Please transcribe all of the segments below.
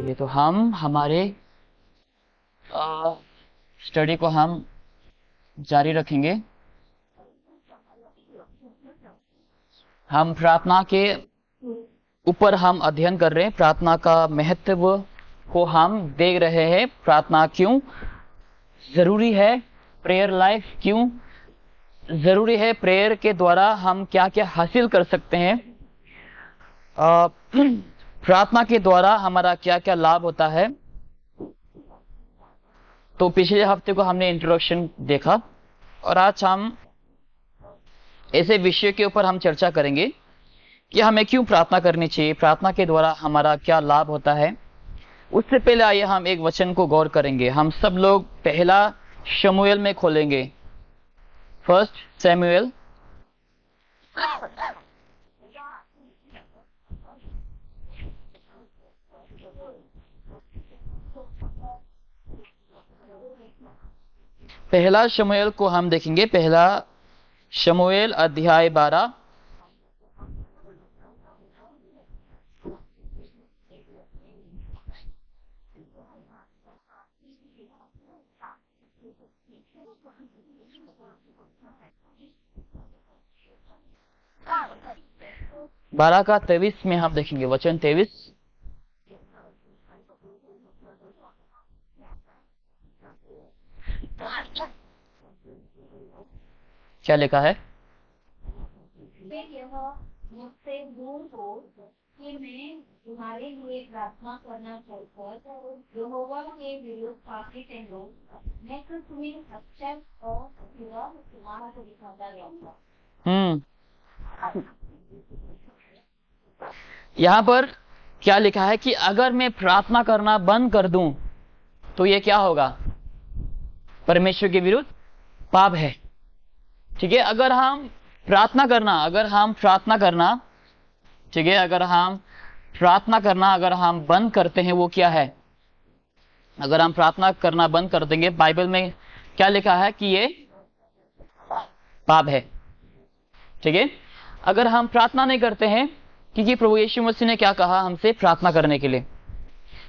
चलिए, तो हम हमारे स्टडी को हम जारी रखेंगे। हम प्रार्थना के ऊपर हम अध्ययन कर रहे हैं, प्रार्थना का महत्व को हम देख रहे हैं। प्रार्थना क्यों जरूरी है, प्रेयर लाइफ क्यों जरूरी है, प्रेयर के द्वारा हम क्या क्या हासिल कर सकते हैं, प्रार्थना के द्वारा हमारा क्या क्या लाभ होता है। तो पिछले हफ्ते को हमने इंट्रोडक्शन देखा और आज हम ऐसे विषय के ऊपर हम चर्चा करेंगे कि हमें क्यों प्रार्थना करनी चाहिए, प्रार्थना के द्वारा हमारा क्या लाभ होता है। उससे पहले आइए हम एक वचन को गौर करेंगे। हम सब लोग पहला शमूएल में खोलेंगे, फर्स्ट सैमुएल। पहला शमूएल को हम देखेंगे, पहला शमूएल अध्याय 12। बारह का 23 में हम देखेंगे, वचन 23। क्या लिखा है? फिर यह मुझसे दूर हो कि मैं तुम्हारे लिए प्रार्थना करना छोड़कर यहोवा के विरुद्ध पापी ठहरूं। मैं तो तुम्हें सच्चा और पूरा तुम्हारा को दिखाता रहूंगा। यहां पर क्या लिखा है कि अगर मैं प्रार्थना करना बंद कर दूं तो ये क्या होगा? परमेश्वर के विरुद्ध पाप है। ठीक है, अगर हम प्रार्थना करना ठीक है, अगर हम बंद करते हैं, वो क्या है? अगर हम प्रार्थना करना बंद कर देंगे, बाइबल में क्या लिखा है कि ये पाप है। ठीक है, अगर हम प्रार्थना नहीं करते हैं, क्योंकि प्रभु यीशु मसीह ने क्या कहा हमसे प्रार्थना करने के लिए।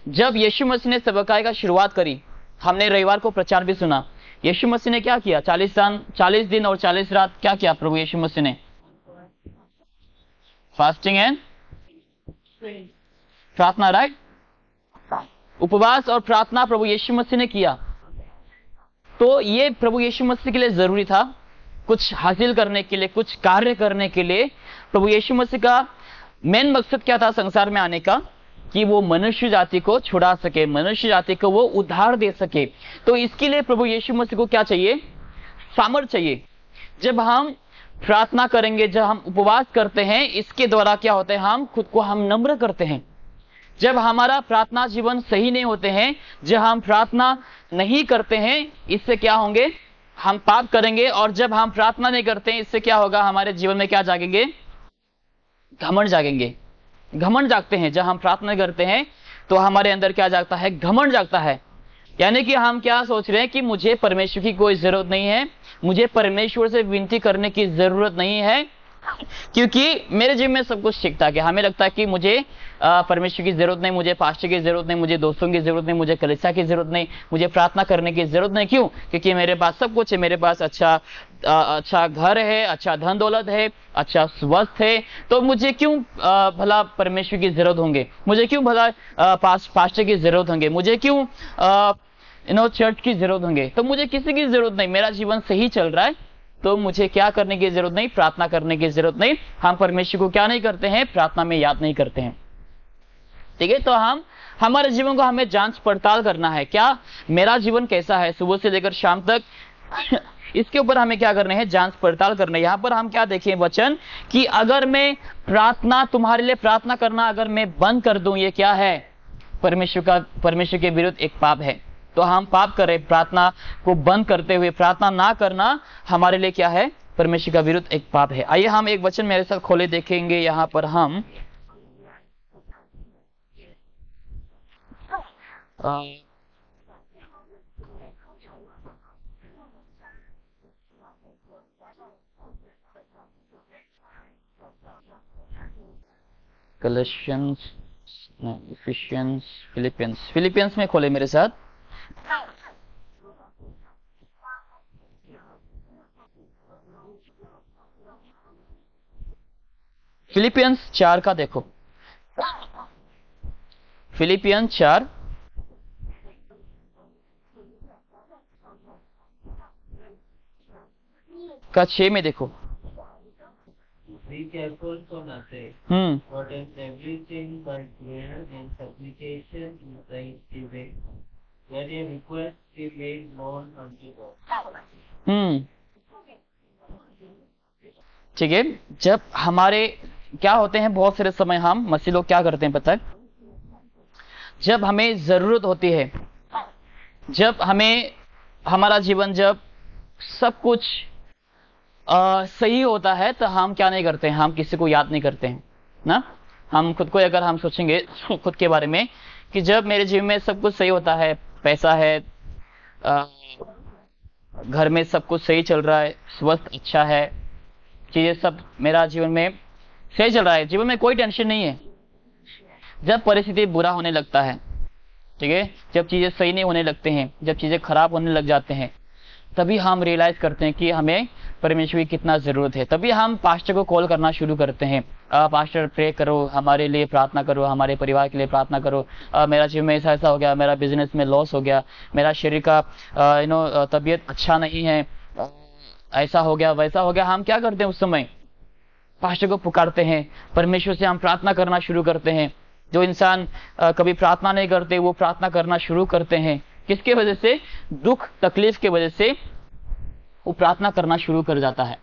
जब यीशु मसीह ने सेवकाई का शुरुआत करी, हमने रविवार को प्रचार भी सुना, यीशु मसीह ने क्या किया? 40 दिन और 40 रात क्या किया प्रभु यीशु मसीह ने? फास्टिंग एंड प्रार्थना, राइट? उपवास और प्रार्थना प्रभु यीशु मसीह ने किया। तो ये प्रभु यीशु मसीह के लिए जरूरी था, कुछ हासिल करने के लिए, कुछ कार्य करने के लिए। प्रभु यीशु मसीह का मेन मकसद क्या था संसार में आने का? कि वो मनुष्य जाति को छुड़ा सके, मनुष्य जाति को वो उद्धार दे सके। तो इसके लिए प्रभु यीशु मसीह को क्या चाहिए? सामर्थ चाहिए। जब हम प्रार्थना करेंगे, जब हम उपवास करते हैं, इसके द्वारा क्या होता है? हम खुद को हम नम्र करते हैं। जब हमारा प्रार्थना जीवन सही नहीं होते हैं, जब हम प्रार्थना नहीं करते हैं, इससे क्या होंगे? हम पाप करेंगे। और जब हम प्रार्थना नहीं करते हैं, इससे क्या होगा? हमारे जीवन में क्या जागेंगे? घमंड जागेंगे, घमंड जागते हैं। जब हम प्रार्थना करते हैं तो हमारे अंदर क्या जागता है? घमंड जागता है। यानी कि हम क्या सोच रहे हैं कि मुझे परमेश्वर की कोई जरूरत नहीं है, मुझे परमेश्वर से विनती करने की जरूरत नहीं है, क्योंकि मेरे जीवन में सब कुछ ठीक ठाक है। हमें लगता है कि मुझे परमेश्वर की जरूरत नहीं, मुझे पास्टर की जरूरत नहीं, मुझे दोस्तों की जरूरत नहीं, मुझे कलीसिया की जरूरत नहीं, मुझे प्रार्थना करने की जरूरत नहीं। क्यों? क्योंकि मेरे पास सब कुछ है। मेरे पास अच्छा घर है, अच्छा धन दौलत है, अच्छा स्वस्थ है। तो मुझे क्यों भला परमेश्वर की जरूरत होंगे? मुझे क्यों भला पास्टर की जरूरत होंगे? मुझे क्यों चर्च की जरूरत होंगे? तो मुझे किसी की जरूरत नहीं, मेरा जीवन सही चल रहा है। तो मुझे क्या करने की जरूरत नहीं? प्रार्थना करने की जरूरत नहीं। हम परमेश्वर को क्या नहीं करते हैं? प्रार्थना में याद नहीं करते हैं। ठीक है, तो हमारे जीवन को हमें जांच पड़ताल करना है। क्या मेरा जीवन कैसा है सुबह से लेकर शाम तक? इसके ऊपर हमें क्या करना है? जांच पड़ताल करना है। यहां पर हम क्या देखें वचन कि अगर मैं प्रार्थना, तुम्हारे लिए प्रार्थना करना अगर मैं बंद कर दूं, ये क्या है? परमेश्वर के विरुद्ध एक पाप है। तो हम पाप करें, प्रार्थना को बंद करते हुए प्रार्थना ना करना हमारे लिए क्या है? परमेश्वर का विरुद्ध एक पाप है। आइए हम एक वचन मेरे साथ खोले देखेंगे। यहां पर हम कलेक्शंस इफिशियंस, फिलिपियंस में खोले मेरे साथ। फिलिपियंस 4 का देखो, फिलिपियंस 4 का 6 में देखो। Be careful for nothing, but in everything by prayer and supplication with thanksgiving, let your request be made known unto God. ठीक है, जब हमारे क्या होते हैं, बहुत सारे समय हम मसीह लोग क्या करते हैं पता है, जब हमें जरूरत होती है, जब हमें हमारा जीवन जब सब कुछ सही होता है, तो हम क्या नहीं करते हैं, हम किसी को याद नहीं करते हैं ना। हम खुद को, अगर हम सोचेंगे खुद के बारे में कि जब मेरे जीवन में सब कुछ सही होता है, पैसा है, घर में सब कुछ सही चल रहा है, स्वस्थ अच्छा है, चीजें सब मेरा जीवन में सही चल रहा है, जीवन में कोई टेंशन नहीं है। जब परिस्थिति बुरा होने लगता है, ठीक है, जब चीजें सही नहीं होने लगते हैं, जब चीजें खराब होने लग जाते हैं, तभी हम रियलाइज करते हैं कि हमें परमेश्वर की कितना जरूरत है। तभी हम पास्टर को कॉल करना शुरू करते हैं, पास्टर प्रे करो, हमारे लिए प्रार्थना करो, हमारे परिवार के लिए प्रार्थना करो, मेरा जीवन में ऐसा ऐसा हो गया, मेरा बिजनेस में लॉस हो गया, मेरा शरीर का तबीयत अच्छा नहीं है, ऐसा हो गया वैसा हो गया। हम क्या करते हैं, उस समय पास्टर को पुकारते हैं, परमेश्वर से हम प्रार्थना करना शुरू करते हैं। जो इंसान कभी प्रार्थना नहीं करते, वो प्रार्थना करना शुरू करते हैं। किसके वजह से? दुख तकलीफ के वजह से वो प्रार्थना करना शुरू कर जाता है।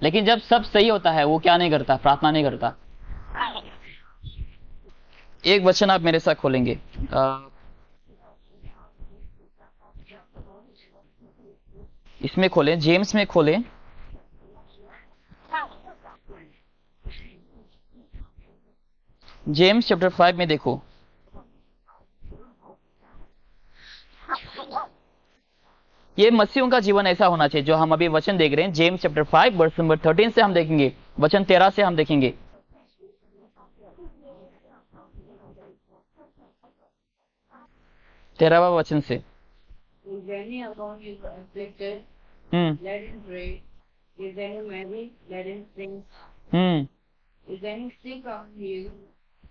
लेकिन जब सब सही होता है, वो क्या नहीं करता, प्रार्थना नहीं करता। एक वचन आप मेरे साथ खोलेंगे, इसमें खोलें, जेम्स में खोलें, जेम्स चैप्टर 5 में देखो। ये मसीहों का जीवन ऐसा होना चाहिए जो हम अभी वचन देख रहे हैं। जेम्स चैप्टर 5 वर्स नंबर 13 से हम देखेंगे, वचन 13 से हम देखेंगे। 13वां वचन से। If any among you is afflicted, let him pray. If any merry, let him sing. If any sick among you,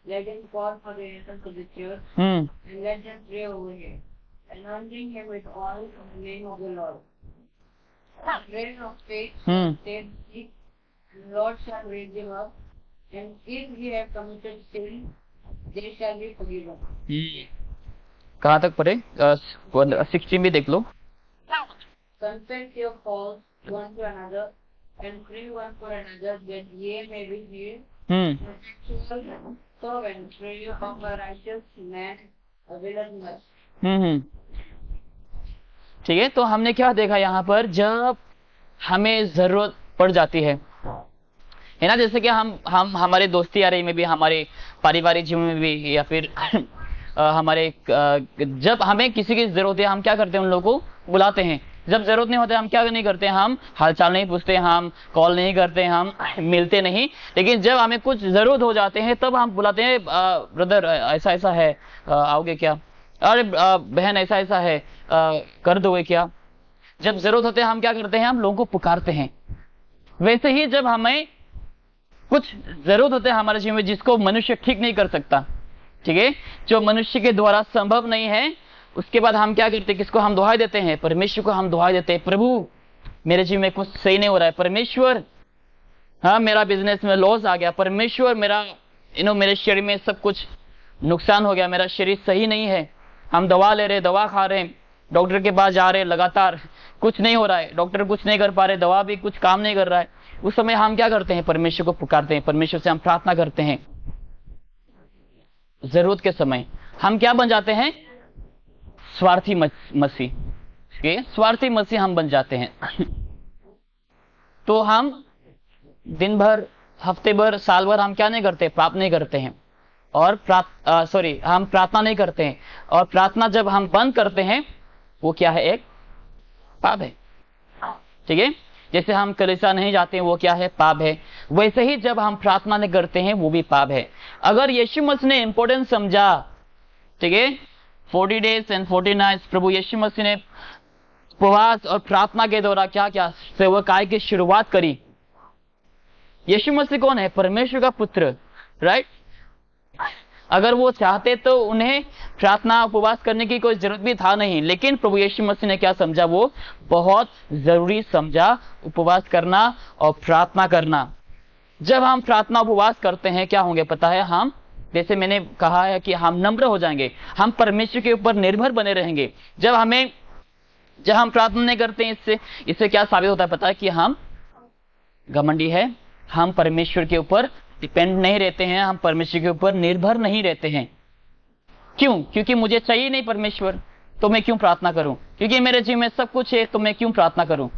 let him call for the elders of the church, and let them pray over him, anointing him with oil in the name of the Lord. The prayer of faith saves sick, and the Lord shall raise him up, and if he have committed sin, they shall be forgiven. कहाँ तक पढ़े? 16 भी देख लो। Confess your faults one to another, and pray one for another, that ye may be healed. Effectual fervent prayer of a righteous man availeth much. ठीक है, तो हमने क्या देखा यहाँ पर, जब हमें जरूरत पड़ जाती है ना, जैसे कि हम हमारे दोस्ती यारी में भी, हमारे पारिवारिक जीवन में भी, या फिर हमारे जब हमें किसी की जरूरत है, हम क्या करते हैं, उन लोगों को बुलाते हैं। जब जरूरत नहीं होती, हम क्या नहीं करते, हम हालचाल नहीं पूछते, हम कॉल नहीं करते, हम मिलते नहीं। लेकिन जब हमें कुछ जरूरत हो जाते हैं, तब हम बुलाते हैं, ब्रदर ऐसा ऐसा है, आओगे क्या? अरे बहन ऐसा ऐसा है, कर दोगे क्या? जब जरूरत होते है, हम क्या करते हैं, हम लोगों को पुकारते हैं। वैसे ही जब हमें कुछ जरूरत होते है हमारे जीवन में, जिसको मनुष्य ठीक नहीं कर सकता, ठीक है, जो मनुष्य के द्वारा संभव नहीं है, उसके बाद हम क्या करते हैं, किसको हम दुहाई देते हैं? परमेश्वर को हम दुहाई देते हैं। प्रभु मेरे जीवन में कुछ सही नहीं हो रहा है, परमेश्वर, हाँ मेरा बिजनेस में लॉस आ गया, परमेश्वर मेरा मेरे शरीर में सब कुछ नुकसान हो गया, मेरा शरीर सही नहीं है, हम दवा ले रहे, दवा खा रहे, डॉक्टर के पास जा रहे, लगातार कुछ नहीं हो रहा है, डॉक्टर कुछ नहीं कर पा रहे, दवा भी कुछ काम नहीं कर रहा है। उस समय हम क्या करते हैं, परमेश्वर को पुकारते हैं, परमेश्वर से हम प्रार्थना करते हैं। जरूरत के समय हम क्या बन जाते हैं, स्वार्थी मसीह, स्वार्थी मसीह हम बन जाते हैं। तो हम दिन भर, हफ्ते भर, साल भर हम क्या नहीं करते, प्राप्त नहीं करते हैं, और हम प्रार्थना नहीं करते हैं। और प्रार्थना जब हम बंद करते हैं, वो क्या है, एक पाप है, ठीक है। जैसे हम कलीसिया नहीं जाते हैं वो क्या है, पाप है, वैसे ही जब हम प्रार्थना नहीं करते हैं वो भी पाप है। अगर यीशु मसीह ने इंपॉर्टेंस समझा, ठीक है, 40 days and 40 nights प्रभु यीशु मसीह ने उपवास और प्रार्थना के द्वारा क्या क्या सेवकाई की शुरुआत करी। यीशु मसीह कौन है, परमेश्वर का पुत्र, राइट। अगर वो चाहते तो उन्हें प्रार्थना उपवास करने की कोई जरूरत भी था नहीं, लेकिन प्रभु यीशु मसीह ने क्या समझा, वो बहुत जरूरी समझा उपवास करना और प्रार्थना करना। जब हम प्रार्थना उपवास करते हैं क्या होंगे पता है, हम जैसे मैंने कहा है कि हम नम्र हो जाएंगे, हम परमेश्वर के ऊपर निर्भर बने रहेंगे। जब हम प्रार्थना नहीं करते हैं, इससे क्या साबित होता है पता है, कि हम घमंडी है, हम परमेश्वर के ऊपर डिपेंड नहीं रहते हैं, हम परमेश्वर के ऊपर निर्भर नहीं रहते हैं। क्यों? क्योंकि मुझे चाहिए नहीं परमेश्वर, तो मैं क्यों प्रार्थना करूं, क्योंकि मेरे जीवन में सब कुछ है, तो मैं क्यों प्रार्थना करूं।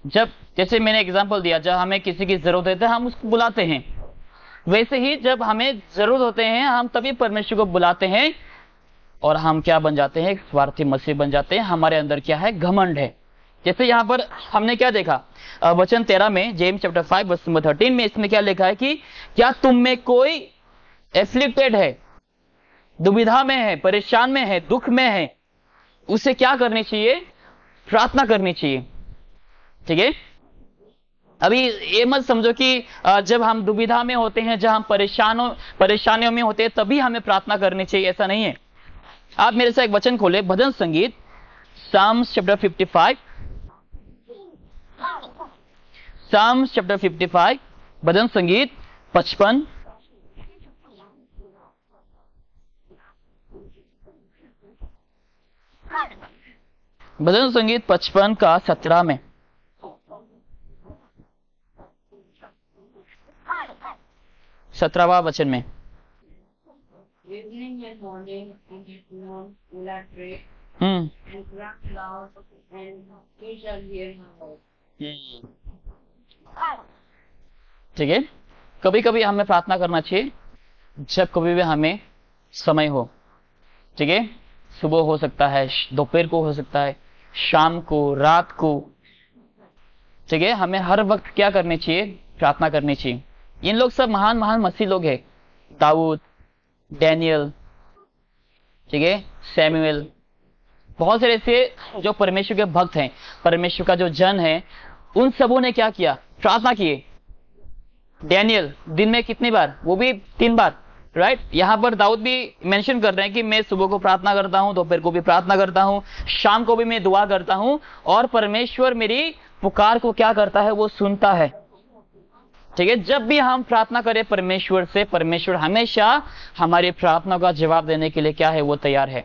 जब जैसे मैंने एग्जांपल दिया, जब हमें किसी की जरूरत होती है हम उसको बुलाते हैं, वैसे ही जब हमें जरूरत होते हैं हम तभी परमेश्वर को बुलाते हैं, और हम क्या बन जाते हैं, स्वार्थी मसीह बन जाते हैं। हमारे अंदर क्या है, घमंड है। जैसे यहाँ पर हमने क्या देखा, वचन 13 में, जेम्स चैप्टर 5 वर्स नंबर 13 में, इसमें क्या लिखा है कि क्या तुम में कोई एफ्लिक्टेड है, दुविधा में है, परेशान में है, दुख में है, उसे क्या करनी चाहिए, प्रार्थना करनी चाहिए। ठीक है, अभी ये मत समझो कि जब हम दुविधा में होते हैं, जब हम परेशानियों में होते हैं तभी हमें प्रार्थना करनी चाहिए, ऐसा नहीं है। आप मेरे से एक वचन खोले, भजन संगीत साम्स चैप्टर 55, साम्स चैप्टर 55, भजन संगीत 55, भजन संगीत 55 का 17 में, 17वां वचन में, Evening and morning, in the noon, will I pray, and cry loud, and he shall hear my voice. ठीक है, कभी कभी हमें प्रार्थना करना चाहिए जब कभी भी हमें समय हो। ठीक है, सुबह हो सकता है, दोपहर को हो सकता है, शाम को, रात को। ठीक है, हमें हर वक्त क्या करनी चाहिए, प्रार्थना करनी चाहिए। इन लोग सब महान महान मसीह लोग हैं, दाऊद, डैनियल, ठीक है, सैमुएल, बहुत सारे ऐसे जो परमेश्वर के भक्त हैं, परमेश्वर का जो जन है, उन सबों ने क्या किया, प्रार्थना किए। डैनियल दिन में कितनी बार, वो भी 3 बार, राइट। यहां पर दाऊद भी मेंशन कर रहे हैं कि मैं सुबह को प्रार्थना करता हूं, दोपहर को भी प्रार्थना करता हूं, शाम को भी मैं दुआ करता हूं, और परमेश्वर मेरी पुकार को क्या करता है, वो सुनता है। ठीक है, जब भी हम प्रार्थना करें परमेश्वर से, परमेश्वर हमेशा हमारी प्रार्थना का जवाब देने के लिए क्या है, वो तैयार है।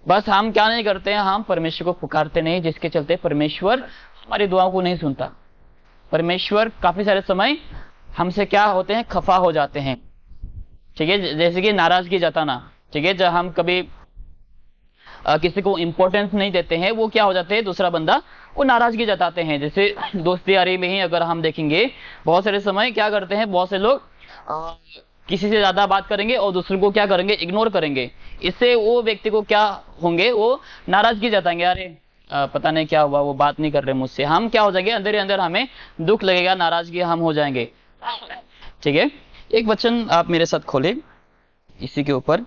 बस हम क्या नहीं करते हैं, हम परमेश्वर को पुकारते नहीं, जिसके चलते परमेश्वर हमारी दुआओं को नहीं सुनता। परमेश्वर काफी सारे समय हमसे क्या होते हैं, खफा हो जाते हैं। ठीक है, जैसे कि नाराजगी जताना। ठीक है, जब हम कभी किसी को इंपॉर्टेंस नहीं देते हैं, वो क्या हो जाते हैं, दूसरा बंदा वो नाराजगी जताते हैं। जैसे दोस्ती यारी में ही अगर हम देखेंगे, बहुत सारे समय क्या करते हैं, बहुत से लोग किसी से ज्यादा बात करेंगे और दूसरे को क्या करेंगे, इग्नोर करेंगे। इससे वो व्यक्ति को क्या होंगे, वो नाराजगी जताएंगे, अरे पता नहीं क्या हुआ, वो बात नहीं कर रहे मुझसे। हम क्या हो जाएंगे, अंदर ही अंदर हमें दुख लगेगा, नाराजगी हम हो जाएंगे। ठीक है, एक वचन आप मेरे साथ खोले इसी के ऊपर,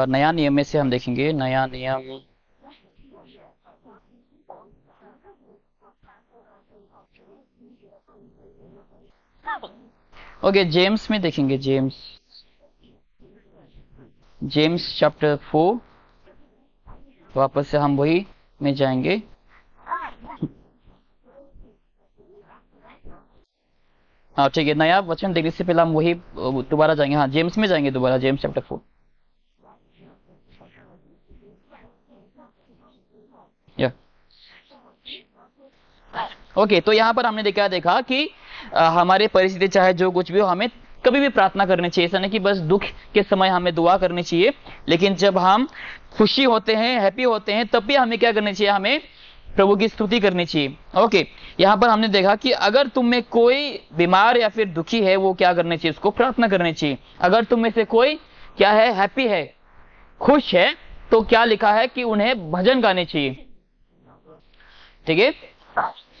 नया नियम में से हम देखेंगे, नया नियम ओके, जेम्स में देखेंगे, जेम्स चैप्टर 4, वापस से हम वही में जाएंगे। हाँ ठीक है, नया वचन देखने से पहले हम वही दोबारा जाएंगे। हाँ, जेम्स में जाएंगे दोबारा, जेम्स चैप्टर 4। ओके, तो यहाँ पर हमने देखा कि हमारे परिस्थिति चाहे जो कुछ भी हो, हमें कभी भी प्रार्थना करनी चाहिए। ऐसा नहीं कि बस दुख के समय हमें दुआ करनी चाहिए, लेकिन जब हम खुशी होते हैं, हैप्पी होते हैं, तब भी हमें क्या करनी चाहिए, हमें प्रभु की स्तुति करनी चाहिए। ओके, यहाँ पर हमने देखा कि अगर तुम में कोई बीमार या फिर दुखी है, वो क्या करनी चाहिए, उसको प्रार्थना करनी चाहिए। अगर तुम में से कोई क्या है, हैप्पी है, खुश है, तो क्या लिखा है कि उन्हें भजन गाने चाहिए। ठीक है,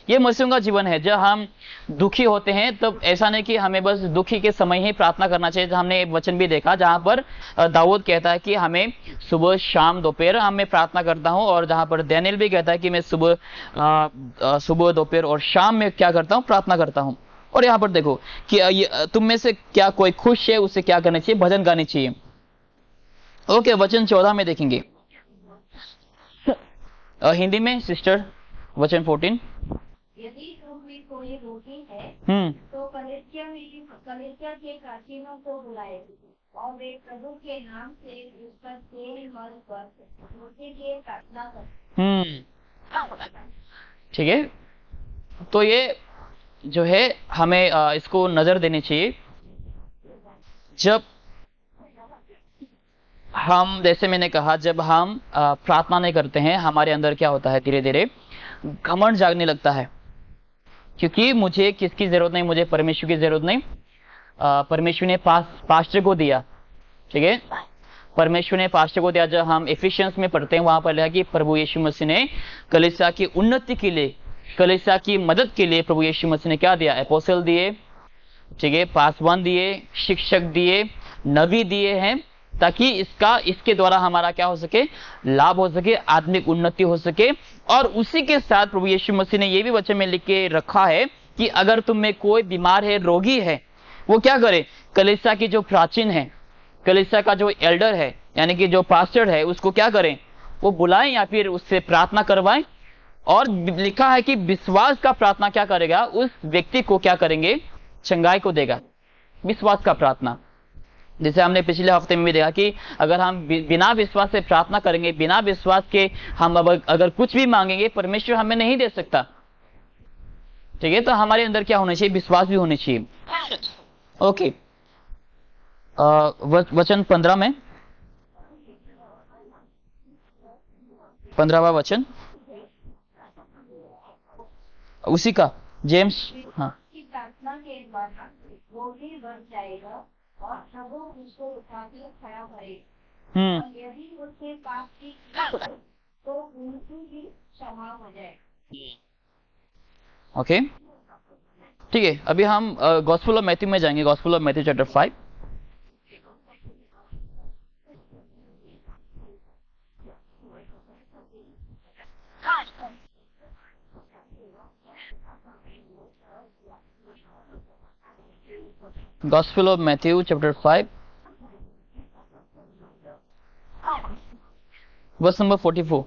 ये मसीहों का जीवन है। जब हम दुखी होते हैं तब ऐसा नहीं कि हमें बस दुखी के समय ही प्रार्थना करना चाहिए। हमने एक वचन भी देखा जहां पर दाऊद कहता है कि हमें सुबह शाम दोपहर मैं प्रार्थना करता हूं, और जहां पर डैनियल भी कहता है कि मैं सुबह दोपहर और शाम में क्या करता हूं, प्रार्थना करता हूं। और यहाँ पर देखो कि तुम में से क्या कोई खुश है, उसे क्या करना चाहिए, भजन गाने चाहिए। ओके, वचन 14 में देखेंगे, हिंदी में सिस्टर, वचन 14। यदि तुम में कोई रोगी है तो कलीसिया के प्राचीनों को बुलाए और वे प्रभु के नाम से उसका तेल मल कर रोटी के प्रार्थना कर। ठीक है, तो ये जो है हमें इसको नजर देनी चाहिए। जब हम, जैसे मैंने कहा, जब हम प्रार्थना नहीं करते हैं, हमारे अंदर क्या होता है, धीरे धीरे घमंड जागने लगता है, क्योंकि मुझे किसकी जरूरत नहीं, मुझे परमेश्वर की जरूरत नहीं। परमेश्वर ने पास्टर को दिया। ठीक है, परमेश्वर ने पास्टर को दिया। जब हम एफिशिएंस में पढ़ते हैं, वहां पर लिखा कि प्रभु यीशु मसीह ने कलीसिया की उन्नति के लिए, कलीसिया की मदद के लिए प्रभु यीशु मसीह ने क्या दिया, एपोस्टल दिए, ठीक है, पासवान दिए, शिक्षक दिए, नबी दिए हैं, ताकि इसके द्वारा हमारा क्या हो सके, लाभ हो सके, आत्मिक उन्नति हो सके। और उसी के साथ प्रभु यीशु मसीह ने यह भी वचन में लिख के रखा है कि अगर तुम में कोई बीमार है, रोगी है, वो क्या करे, कलीसिया की जो प्राचीन है, कलीसिया का जो एल्डर है, यानी कि जो पास्टर है, उसको क्या करें, वो बुलाएं या फिर उससे प्रार्थना करवाएं। और लिखा है कि विश्वास का प्रार्थना क्या करेगा, उस व्यक्ति को क्या करेंगे, चंगाई को देगा। विश्वास का प्रार्थना, जैसे हमने पिछले हफ्ते में भी देखा कि अगर हम बिना विश्वास से प्रार्थना करेंगे, बिना विश्वास के हम अगर कुछ भी मांगेंगे, परमेश्वर हमें नहीं दे सकता। ठीक है, तो हमारे अंदर क्या होना चाहिए, विश्वास भी होना चाहिए। ओके, वचन 15 में, 15वां वचन उसी का, जेम्स। हाँ, प्रार्थना के द्वारा वो भी बढ़ जाएगा और प्रभु उसको उठा के खड़ा करे। और यदि उसके पाप की तो उनकी भी क्षमा हो जाए। ओके, ठीक है, अभी हम गॉस्पेल ऑफ मैथ्यू में जाएंगे। Gospel of Matthew chapter 5। Gospel of Matthew chapter 5 verse number 44।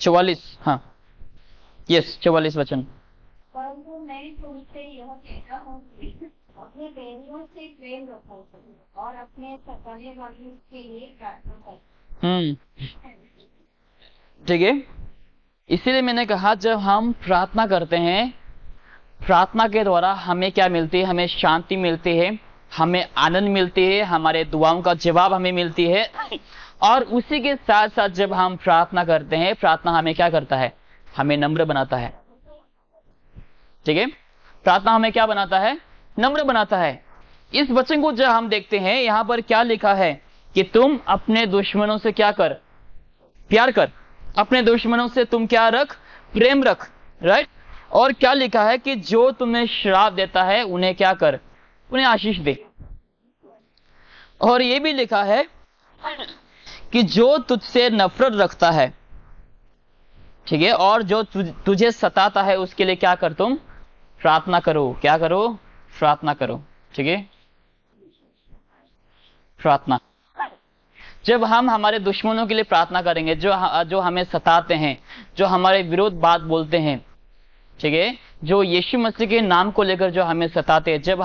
44, हाँ, यस, 44 वचन। परंतु मैं तुमसे यह कहता हूँ कि अपने बैरियों से प्रेम रखो और अपने सताने वालों के लिए प्रार्थना करो। ठीक है, इसीलिए मैंने कहा जब हम प्रार्थना करते हैं, प्रार्थना के द्वारा हमें क्या मिलती है, हमें शांति मिलती है, हमें आनंद मिलती है, हमारे दुआओं का जवाब हमें मिलती है। और उसी के साथ साथ जब हम प्रार्थना करते हैं, प्रार्थना हमें क्या करता है, हमें नम्र बनाता है। ठीक है, प्रार्थना हमें क्या बनाता है, नम्र बनाता है। इस वचन को जब हम देखते हैं, यहां पर क्या लिखा है कि तुम अपने दुश्मनों से क्या कर, प्यार कर, अपने दुश्मनों से तुम क्या रख, प्रेम रख, राइट। और क्या लिखा है कि जो तुम्हें श्राप देता है उन्हें क्या कर, उन्हें आशीष दे। और ये भी लिखा है कि जो तुझसे नफरत रखता है, ठीक है, और जो तुझे सताता है, उसके लिए क्या कर, तुम प्रार्थना करो। क्या करो, प्रार्थना करो। ठीक है, प्रार्थना। जब हम हमारे दुश्मनों के लिए प्रार्थना करेंगे, जो हमें सताते हैं, जो हमारे विरोध बात बोलते हैं, ठीक है, जो यीशु मसीह के नाम को लेकर जो हमें सताते हैं, जब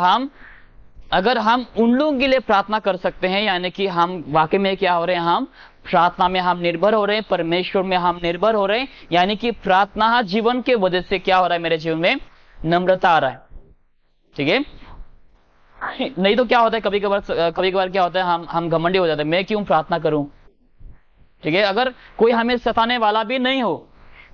अगर हम उन लोगों के लिए प्रार्थना कर सकते हैं, यानी कि हम वाकई में क्या हो रहे हैं, हम प्रार्थना में हम निर्भर हो रहे हैं, परमेश्वर में हम निर्भर हो रहे हैं, यानी कि प्रार्थना जीवन के वजह से क्या हो रहा है, मेरे जीवन में नम्रता आ रहा है। ठीक है, नहीं तो क्या होता है, कभी कभार क्या होता है, हम घमंडी हो जाते हैं, मैं क्यों प्रार्थना करूं, ठीक है, अगर कोई हमें सताने वाला भी नहीं हो,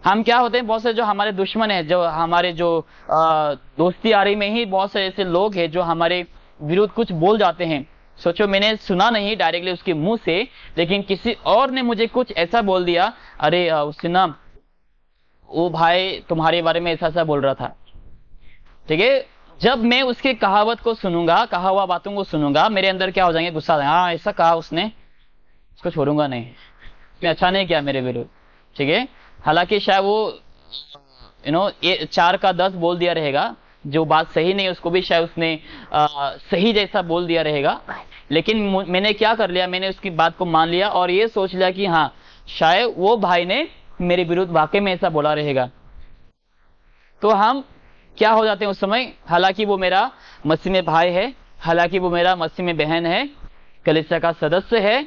हम क्या होते हैं, बहुत से जो हमारे दुश्मन है, जो हमारे जो दोस्ती यारी में ही बहुत से ऐसे लोग हैं जो हमारे विरुद्ध कुछ बोल जाते हैं। सोचो, मैंने सुना नहीं डायरेक्टली उसके मुंह से, लेकिन किसी और ने मुझे कुछ ऐसा बोल दिया, अरे उसने ना, वो भाई तुम्हारे बारे में ऐसा ऐसा बोल रहा था। ठीक है, जब मैं उसके कहावत को सुनूंगा, कहा हुआ बातों को सुनूंगा, मेरे अंदर क्या हो जाएंगे, गुस्सा, हाँ ऐसा कहा उसने, उसको छोड़ूंगा नहीं, उसने अच्छा नहीं किया मेरे विरुद्ध। ठीक है, हालांकि शायद वो ये 4 का 10 बोल दिया रहेगा, जो बात सही नहीं उसको भी शायद उसने सही जैसा बोल दिया रहेगा, लेकिन मैंने क्या कर लिया, मैंने उसकी बात को मान लिया और ये सोच लिया कि हाँ शायद वो भाई ने मेरे विरुद्ध वाकई में ऐसा बोला रहेगा। तो हम क्या हो जाते हैं उस समय, हालांकि वो मेरा मसीह में भाई है, हालांकि वो मेरा मसीह में बहन है, कलीसिया का सदस्य है,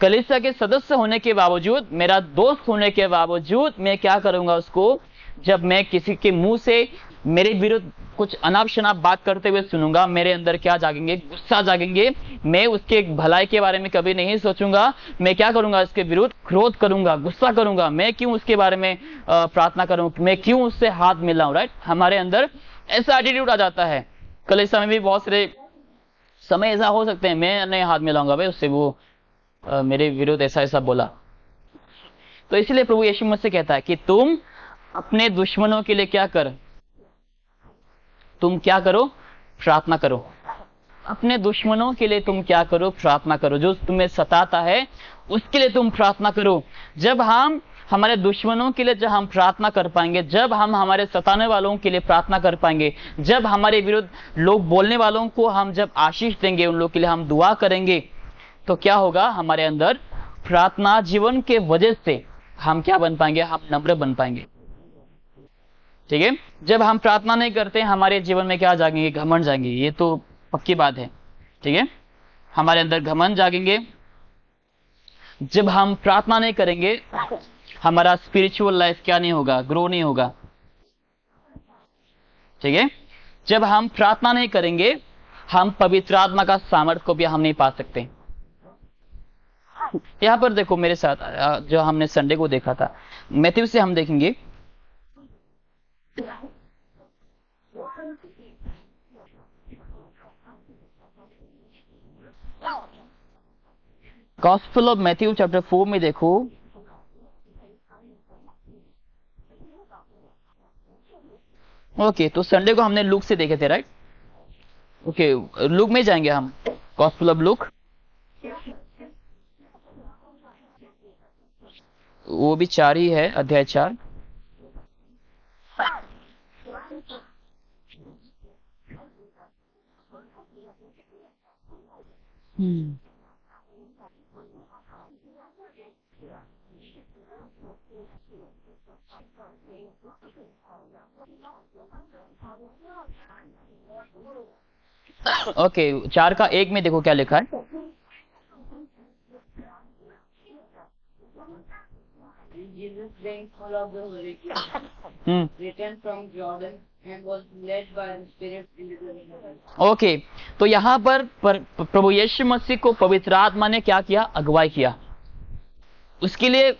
कलीसिया के सदस्य होने के बावजूद, मेरा दोस्त होने के बावजूद मैं क्या करूंगा उसको, जब मैं किसी के मुंह से मेरे विरुद्ध कुछ अनाप शनाप बात करते हुए सुनूंगा, मेरे अंदर क्या जागेंगे, गुस्सा जागेंगे। मैं उसके भलाई के बारे में कभी नहीं सोचूंगा, मैं क्या करूंगा, इसके विरुद्ध क्रोध करूंगा, गुस्सा करूंगा, मैं क्यों उसके बारे में प्रार्थना करूं, मैं क्यों उससे हाथ मिलाऊं। राइट, हमारे अंदर ऐसा एटीट्यूड आ जाता है। कलीसिया में भी बहुत सारे समय ऐसा हो सकते हैं, मैं नहीं हाथ मिलाऊंगा भाई उससे, वो मेरे विरुद्ध ऐसा ऐसा बोला। तो इसलिए प्रभु यीशु मसीह कहता है कि तुम अपने दुश्मनों के लिए क्या कर, तुम क्या करो, प्रार्थना करो। अपने दुश्मनों के लिए तुम क्या करो, प्रार्थना करो। जो तुम्हें सताता है उसके लिए तुम प्रार्थना करो। जब हम हमारे दुश्मनों के लिए जब हम प्रार्थना कर पाएंगे, जब हम हमारे सताने वालों के लिए प्रार्थना कर पाएंगे, जब हमारे विरुद्ध लोग बोलने वालों को हम जब आशीष देंगे, उन लोगों के लिए हम दुआ करेंगे, तो क्या होगा, हमारे अंदर प्रार्थना जीवन के वजह से हम क्या बन पाएंगे, हम नम्र बन पाएंगे। ठीक है, जब हम प्रार्थना नहीं करते हमारे जीवन में क्या जागेंगे, घमंड जाएंगे, ये तो पक्की बात है। ठीक है, हमारे अंदर घमंड जागेंगे। जब हम प्रार्थना नहीं करेंगे हमारा स्पिरिचुअल लाइफ क्या नहीं होगा, ग्रो नहीं होगा। ठीक है, जब हम प्रार्थना नहीं करेंगे हम पवित्र आत्मा का सामर्थ्य को भी हम नहीं पा सकते। यहां पर देखो मेरे साथ, जो हमने संडे को देखा था, मैथ्यू से हम देखेंगे, गॉस्पेल ऑफ मैथ्यू चैप्टर 4 में देखो, ओके तो संडे को हमने लूक से देखे थे, राइट। ओके, लूक में जाएंगे हम, गॉस्पेल ऑफ लूक, वो भी 4 ही है, अध्याय 4। ओके, 4 का 1 में देखो क्या लिखा है। Jesus being full of the Holy Spirit, returned from Jordan and was led by the Spirit into the wilderness. Okay, तो यहाँ पर प्रभु यीशु मसीह को पवित्र आत्मा ने क्या किया, अगुवाई किया। उसके लिए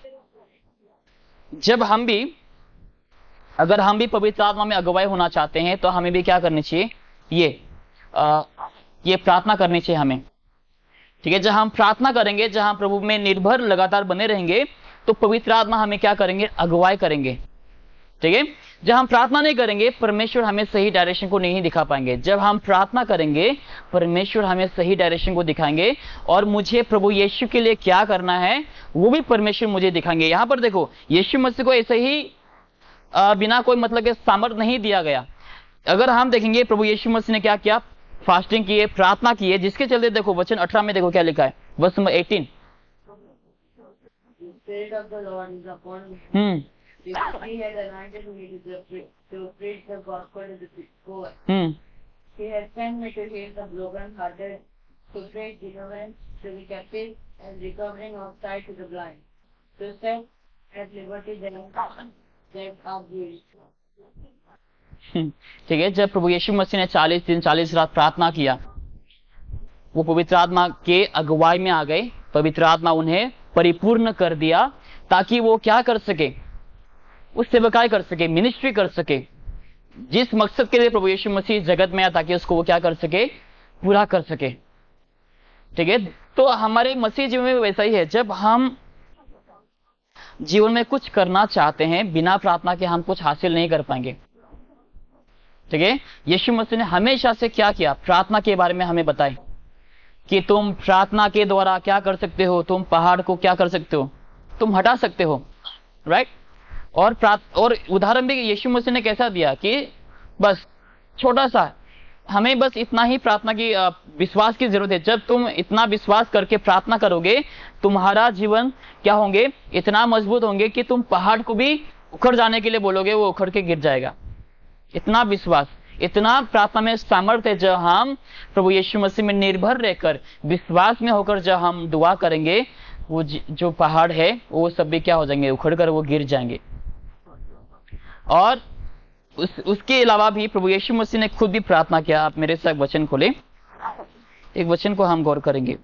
जब हम भी, अगर हम भी पवित्र आत्मा में अगुवाई होना चाहते हैं तो हमें भी क्या करनी चाहिए, ये प्रार्थना करनी चाहिए हमें। ठीक है, जब हम प्रार्थना करेंगे, जहां प्रभु में निर्भर लगातार बने रहेंगे, तो पवित्र आत्मा हमें क्या करेंगे, अगुवाई करेंगे। ठीक है, जब हम प्रार्थना नहीं करेंगे परमेश्वर हमें सही डायरेक्शन को नहीं दिखा पाएंगे। जब हम प्रार्थना करेंगे परमेश्वर हमें सही डायरेक्शन को दिखाएंगे, और मुझे प्रभु यीशु के लिए क्या करना है वो भी परमेश्वर मुझे दिखाएंगे। यहां पर देखो, यीशु मसीह को ऐसे ही बिना कोई मतलब के सामर्थ्य नहीं दिया गया। अगर हम देखेंगे प्रभु यीशु मसीह ने क्या किया, फास्टिंग किए, प्रार्थना किए, जिसके चलते देखो वचन 18 में देखो क्या लिखा है, verse number 18। The Spirit of the Lord is upon me. Because He has anointed me to preach the gospel to the poor. He has sent me to heal the broken-hearted, to preach deliverance to the captives and recovering of sight to the blind, to set at liberty them that are bruised. ठीक है, जब प्रभु यीशु मसीह ने 40 दिन 40 रात प्रार्थना किया, वो पवित्र आत्मा के अगुवाई में आ गए। पवित्र आत्मा उन्हें परिपूर्ण कर दिया, ताकि वो क्या कर सके, उस सेवकाई कर सके, मिनिस्ट्री कर सके, जिस मकसद के लिए प्रभु यीशु मसीह जगत में आया, ताकि उसको वो क्या कर सके, पूरा कर सके। ठीक है, तो हमारे मसीह जीवन में वैसा ही है। जब हम जीवन में कुछ करना चाहते हैं, बिना प्रार्थना के हम कुछ हासिल नहीं कर पाएंगे। ठीक है, यीशु मसीह ने हमेशा से क्या किया, प्रार्थना के बारे में हमें बताए कि तुम प्रार्थना के द्वारा क्या कर सकते हो, तुम पहाड़ को क्या कर सकते हो, तुम हटा सकते हो, राइट। और उदाहरण भी यीशु मसीह ने कैसा दिया कि बस छोटा सा, हमें बस इतना ही प्रार्थना की विश्वास की जरूरत है। जब तुम इतना विश्वास करके प्रार्थना करोगे, तुम्हारा जीवन क्या होंगे, इतना मजबूत होंगे कि तुम पहाड़ को भी उखड़ जाने के लिए बोलोगे, वो उखड़ के गिर जाएगा। इतना विश्वास, इतना प्रार्थना में सामर्थ्य है। जब हम प्रभु यीशु मसीह में निर्भर रहकर, विश्वास में होकर जब हम दुआ करेंगे, वो जो पहाड़ है वो सब भी क्या हो जाएंगे, उखड़ कर वो गिर जाएंगे। और उसके अलावा भी प्रभु यीशु मसीह ने खुद भी प्रार्थना किया। आप मेरे साथ वचन खोले, एक वचन को हम गौर करेंगे।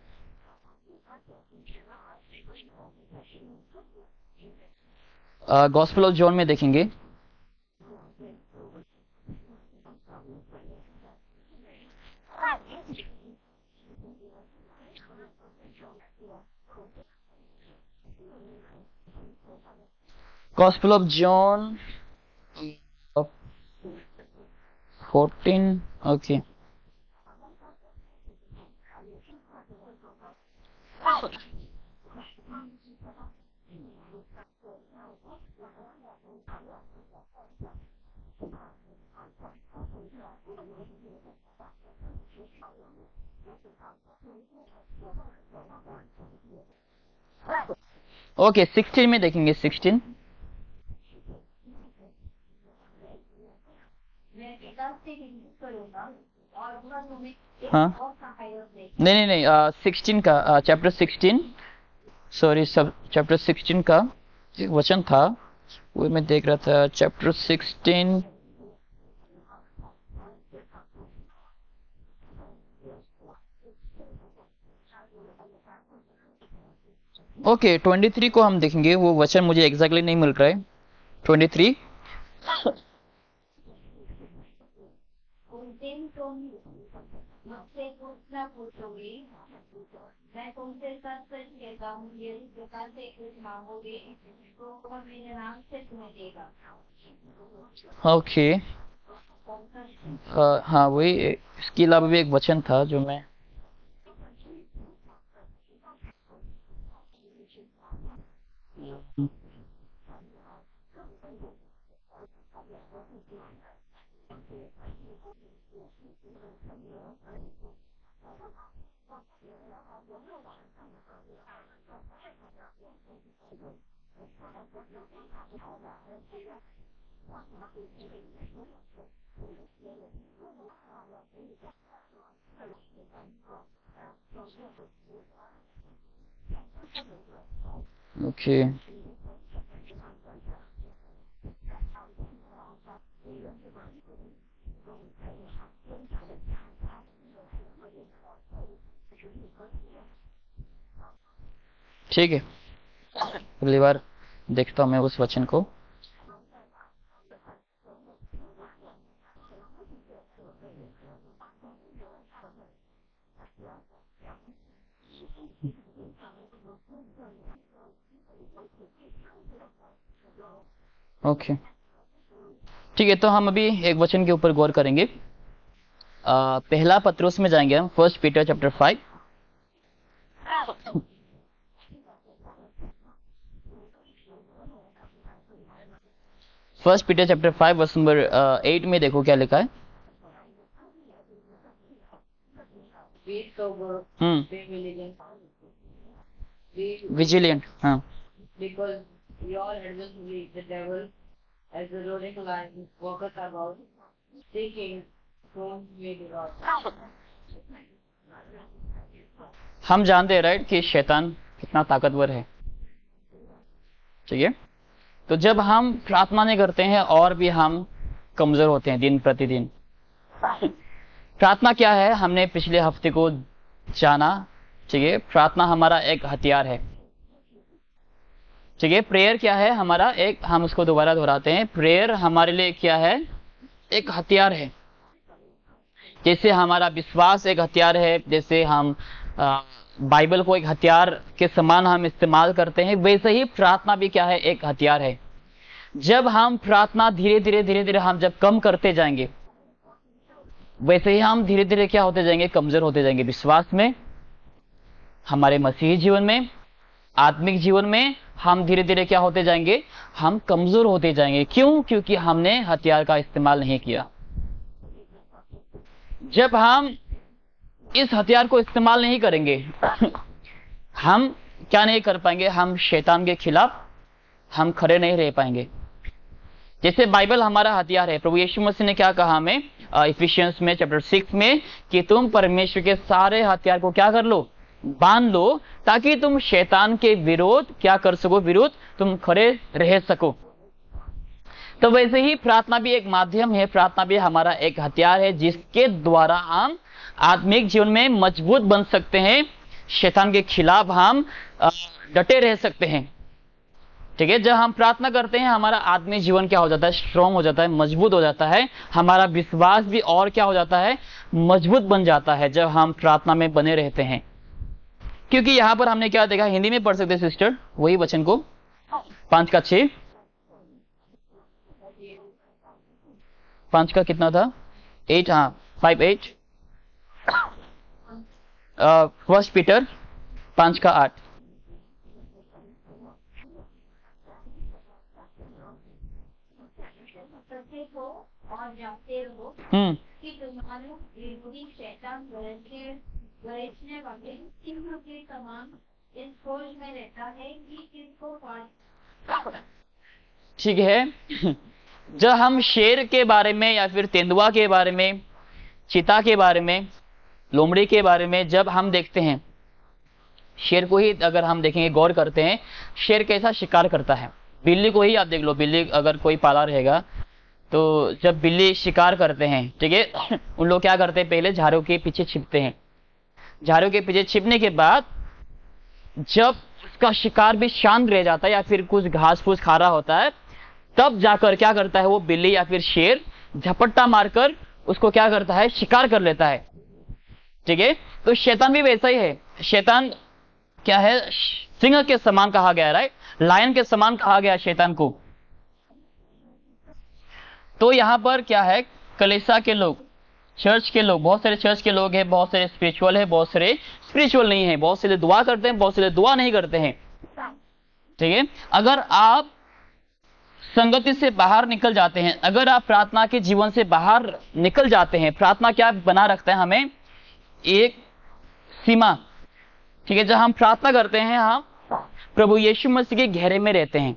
गॉस्पेल ऑफ जॉन में देखेंगे, gospel of John 14, okay. Okay, 16 में देखेंगे, 16। मैं पिता से विनती करूंगा और वह तुम्हें एक हाँ। और सहायक देगा। नहीं, 16 का, चैप्टर 16, सॉरी, सब चैप्टर 16 का एक वचन था, वो मैं देख रहा था। चैप्टर 16, ओके, 23 को हम देखेंगे। वो वचन मुझे एग्जैक्टली नहीं मिल रहा है। 23, उस दिन तुम मुझसे कुछ न पूछोगे, मैं तुमसे सच सच कहता हूँ, यदि पिता से कुछ मांगोगे तो वह मेरे नाम से तुम्हें देगा। ओके, हाँ, वही। इसके अलावा भी एक वचन था जो मैं, ओके, ठीक है, अगली बार देखता हूँ मैं उस वचन को। ओके, ठीक है, तो हम अभी एक वचन के ऊपर गौर करेंगे। पहला पत्रुस में जाएंगे हम, 1 Peter chapter 5। First Peter chapter 5 verse number 8 में देखो क्या लिखा है। Be sober, be vigilant, be vigilant, हाँ, because your adversary, the devil, as a roaring lion, walketh about, seeking whom he may devour. हम जानते हैं राइट कि शैतान कितना ताकतवर है। ठीक है, तो जब हम प्रार्थना नहीं करते हैं और भी हम कमजोर होते हैं दिन प्रतिदिन। प्रार्थना क्या है, हमने पिछले हफ्ते को जाना। ठीक है, प्रार्थना हमारा एक हथियार है। ठीक है। प्रेयर क्या है हमारा, एक हम उसको दोबारा दोहराते हैं, प्रेयर हमारे लिए क्या है, एक हथियार है। जैसे हमारा विश्वास एक हथियार है, जैसे हम बाइबल को एक हथियार के समान हम इस्तेमाल करते हैं, वैसे ही प्रार्थना भी क्या है, एक हथियार है। जब हम प्रार्थना धीरे धीरे हम जब कम करते जाएंगे, वैसे ही हम धीरे धीरे क्या होते जाएंगे, कमजोर होते जाएंगे विश्वास में, हमारे मसीही जीवन में, आत्मिक जीवन में हम धीरे धीरे क्या होते जाएंगे, हम कमजोर होते जाएंगे। क्यों? क्योंकि हमने हथियार का इस्तेमाल नहीं किया। जब हम इस हथियार को इस्तेमाल नहीं करेंगे हम क्या नहीं कर पाएंगे, हम शैतान के खिलाफ हम खड़े नहीं रह पाएंगे। जैसे बाइबल हमारा हथियार है, प्रभु यीशु मसीह ने क्या कहा हमें इफिशियंस में चैप्टर 6 में कि तुम परमेश्वर के सारे हथियार को क्या कर लो, बांध लो, ताकि तुम शैतान के विरोध क्या कर सको, विरोध तुम खड़े रह सको। तो वैसे ही प्रार्थना भी एक माध्यम है, प्रार्थना भी हमारा एक हथियार है, जिसके द्वारा हम आत्मिक जीवन में मजबूत बन सकते हैं, शैतान के खिलाफ हम डटे रह सकते हैं। ठीक है। जब हम प्रार्थना करते हैं हमारा आत्मिक जीवन क्या हो जाता है, स्ट्रॉन्ग हो जाता है, मजबूत हो जाता है, हमारा विश्वास भी और क्या हो जाता है, मजबूत बन जाता है जब हम प्रार्थना में बने रहते हैं। क्योंकि यहां पर हमने क्या देखा, हिंदी में पढ़ सकते सिस्टर वही वचन को 5:6, 5 का कितना था, 8, हाँ 5:8, 1 पीटर 5:8। सचेत हो और जानते रहो कि तुम्हारे विरोधी शैतान गरजने वाले सिंह के समान इस खोज में रहता है कि किसको पाए। ठीक है। जब हम शेर के बारे में या फिर तेंदुआ के बारे में, चीता के बारे में, लोमड़ी के बारे में जब हम देखते हैं, शेर को ही अगर हम देखेंगे, गौर करते हैं, शेर कैसा शिकार करता है। बिल्ली को ही आप देख लो, बिल्ली अगर कोई पाला रहेगा तो जब बिल्ली शिकार करते हैं, ठीक है, उन लोग क्या करते हैं, पहले झाड़ों के पीछे छिपते हैं। झाड़ों के पीछे छिपने के बाद जब उसका शिकार भी शांत रह जाता है या फिर कुछ घास फूस खा रहा होता है, तब जाकर क्या करता है वो बिल्ली या फिर शेर झपट्टा मारकर उसको क्या करता है, शिकार कर लेता है। ठीक है। तो शैतान भी वैसा ही है। शैतान क्या है, सिंह के समान कहा गया, राइट, लायन के समान कहा गया शैतान को। तो यहां पर क्या है, कलीसिया के लोग, चर्च के लोग, बहुत सारे चर्च के लोग हैं, बहुत सारे स्पिरिचुअल है, बहुत सारे स्पिरिचुअल नहीं है, बहुत सारे दुआ करते हैं, बहुत सारे दुआ नहीं करते हैं। ठीक है। अगर आप संगति से बाहर निकल जाते हैं, अगर आप प्रार्थना के जीवन से बाहर निकल जाते हैं, प्रार्थना क्या बना रखता है हमें एक सीमा। ठीक है। जब हम प्रार्थना करते हैं हम प्रभु यीशु मसीह के घेरे में रहते हैं।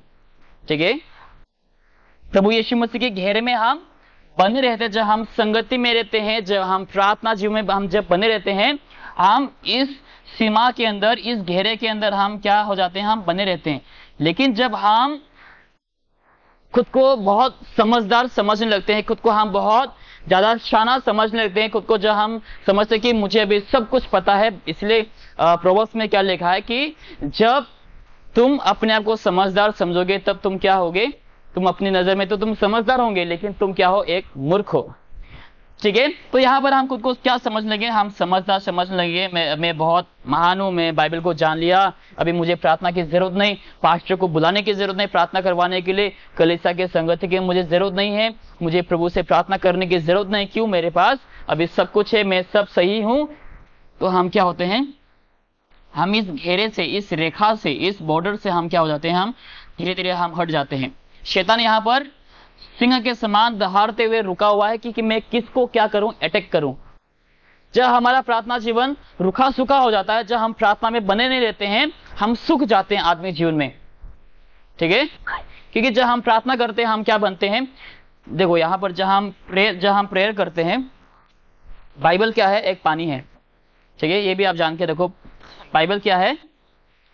ठीक है। प्रभु यीशु मसीह के घेरे में हम बने रहते हैं। जब हम संगति में रहते हैं, जब हम प्रार्थना जीवन में हम जब बने रहते हैं, हम इस सीमा के अंदर, इस घेरे के अंदर हम क्या हो जाते हैं, हम बने रहते हैं। लेकिन जब हम खुद को बहुत समझदार समझने लगते हैं, खुद को हम बहुत ज्यादा शाना समझने लगते हैं, खुद को जब हम समझते हैं कि मुझे अभी सब कुछ पता है, इसलिए प्रोवर्ब्स में क्या लिखा है कि जब तुम अपने आप को समझदार समझोगे तब तुम क्या होगे, तुम अपनी नजर में तो तुम समझदार होंगे, लेकिन तुम क्या हो, एक मूर्ख हो। ठीक है। तो यहाँ पर हम खुद को क्या समझने लगे, हम समझदार समझने लगे, मैं बहुत महान हूं, मैं बाइबल को जान लिया, अभी मुझे प्रार्थना की जरूरत नहीं, पास्टर को बुलाने की जरूरत नहीं प्रार्थना करवाने के लिए, कलीसिया के संगति की मुझे जरूरत नहीं है, मुझे प्रभु से प्रार्थना करने की जरूरत नहीं, क्यों, मेरे पास अभी सब कुछ है, मैं सब सही हूं। तो हम क्या होते हैं, हम इस घेरे से, इस रेखा से, इस बॉर्डर से हम क्या हो जाते हैं, हम धीरे धीरे हम हट जाते हैं। शैतान यहाँ पर सिंह के समान दहाड़ते हुए रुका हुआ है कि मैं किसको क्या करूं, अटैक करूं। जब हमारा प्रार्थना जीवन रुखा सूखा हो जाता है, जब हम प्रार्थना में बने नहीं रहते हैं, हम सूख जाते हैं आत्मिक जीवन में। ठीक है। क्योंकि जब हम प्रार्थना करते हैं हम क्या बनते हैं, देखो यहाँ पर जब हम प्रेयर करते हैं, बाइबल क्या है, एक पानी है। ठीक है। ये भी आप जान के देखो, बाइबल क्या है,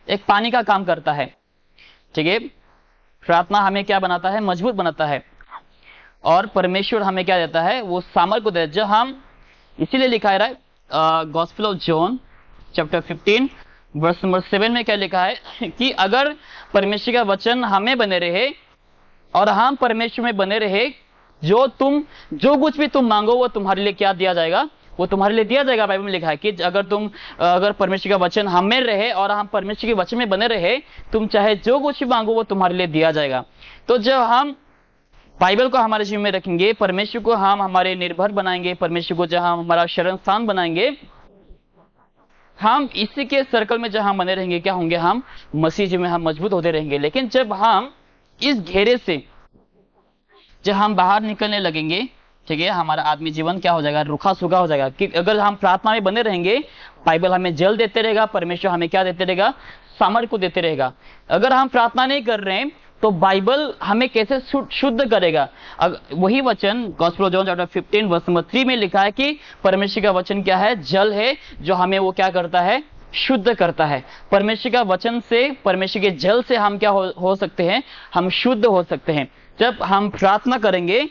एक पानी का काम करता है। ठीक है। प्रार्थना हमें क्या बनाता है, मजबूत बनाता है, और परमेश्वर हमें क्या देता है, वो सामर्थ को देता है। जब हम, इसीलिए लिखा है gospel of John chapter 15 verse number 7 में क्या लिखा है कि अगर परमेश्वर का वचन हमें बने रहे और हम परमेश्वर में बने रहे, जो कुछ भी तुम मांगो वो तुम्हारे लिए क्या दिया जाएगा, वो तुम्हारे लिए दिया जाएगा। बाइबल में लिखा है कि अगर परमेश्वर का वचन हम में रहे और हम परमेश्वर के वचन में बने रहे, तुम चाहे जो कुछ भी मांगो वो तुम्हारे लिए दिया जाएगा। तो जब हम बाइबल को हमारे जीवन में रखेंगे, परमेश्वर को हम हमारे निर्भर बनाएंगे, परमेश्वर को जहां हमारा शरण स्थान बनाएंगे, हम इसी के सर्कल में जहां बने रहेंगे, क्या होंगे, हम मसीह जी में हम मजबूत होते रहेंगे। लेकिन जब हम इस घेरे से जब हम बाहर निकलने लगेंगे, ठीक है, हमारा आदमी जीवन क्या हो जाएगा, रूखा सूखा हो जाएगा। कि अगर हम प्रार्थना में बने रहेंगे, बाइबल हमें जल देते रहेगा, परमेश्वर हमें क्या देते रहेगा, सामर्थ्य को देते रहेगा। अगर हम प्रार्थना नहीं कर रहे हैं तो बाइबल हमें कैसे शुद्ध करेगा। वही वचन gospel of John chapter 15 verse number 3 में लिखा है कि परमेश्वर का वचन क्या है, जल है जो हमें वो क्या करता है, शुद्ध करता है। परमेश्वर का वचन से, परमेश्वर के जल से हम क्या हो सकते हैं, हम शुद्ध हो सकते हैं। जब हम प्रार्थना करेंगे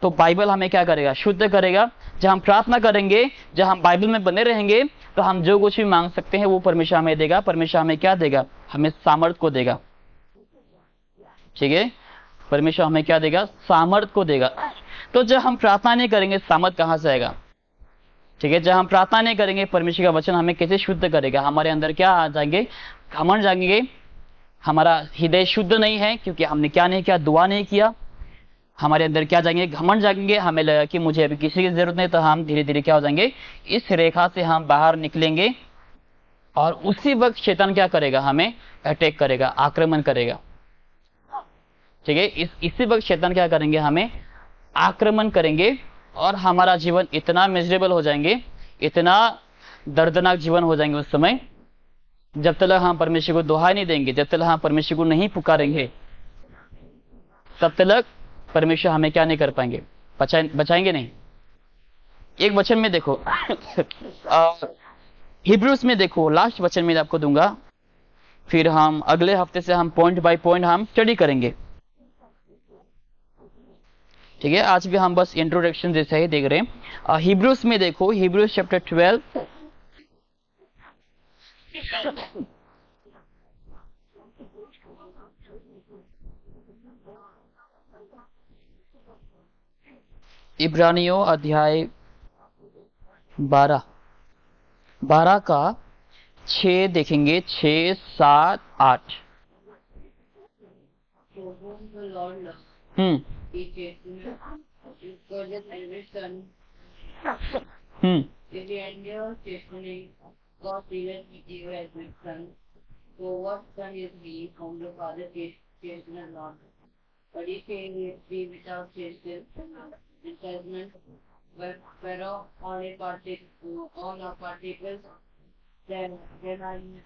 तो बाइबल हमें क्या करेगा, शुद्ध करेगा। जब हम प्रार्थना करेंगे, जब हम बाइबल में बने रहेंगे, तो हम जो कुछ भी मांग सकते हैं वो परमेश्वर हमें देगा। परमेश्वर हमें क्या देगा, हमें सामर्थ को देगा। ठीक है, परमेश्वर हमें क्या देगा, सामर्थ को देगा। तो जब हम प्रार्थना नहीं करेंगे, सामर्थ कहां से आएगा। ठीक है, जब हम प्रार्थना नहीं करेंगे, परमेश्वर का वचन हमें कैसे शुद्ध करेगा। हमारे अंदर क्या आ जाएंगे, घमंड जाएंगे, हमारा हृदय शुद्ध नहीं है क्योंकि हमने क्या नहीं किया, दुआ नहीं किया। हमारे अंदर क्या जाएंगे, घमंड जाएंगे, हमें लगेगा कि मुझे अभी किसी की जरूरत नहीं। तो हम धीरे धीरे क्या हो जाएंगे, इस रेखा से हम बाहर निकलेंगे और उसी वक्त शैतान क्या करेगा, हमें अटैक करेगा, आक्रमण करेगा। ठीक है, इसी वक्त शैतान क्या करेंगे, हमें आक्रमण करेंगे और हमारा जीवन इतना मिजरेबल हो जाएंगे, इतना दर्दनाक जीवन हो जाएंगे उस समय, जब तक हम परमेश्वर को दुहाई नहीं देंगे, जब तक हम परमेश्वर को नहीं पुकारेंगे, तब तक परमेश्वर हमें क्या नहीं कर पाएंगे, बचाएंगे नहीं। एक वचन में देखो हिब्रूस में देखो, लास्ट वचन में आपको दूंगा, फिर हम अगले हफ्ते से हम पॉइंट बाय पॉइंट हम स्टडी करेंगे। ठीक है, आज भी हम बस इंट्रोडक्शन जैसा ही देख रहे हैं। हिब्रूस में देखो, हिब्रूस चैप्टर 12 इब्रानियों अध्याय 12 का 6 देखेंगे, 6, 7, 8। God pleased with you as my son. So what son is he whom the Father chasteneth not? But if he be without chastisement, whereof all are partakers, then are you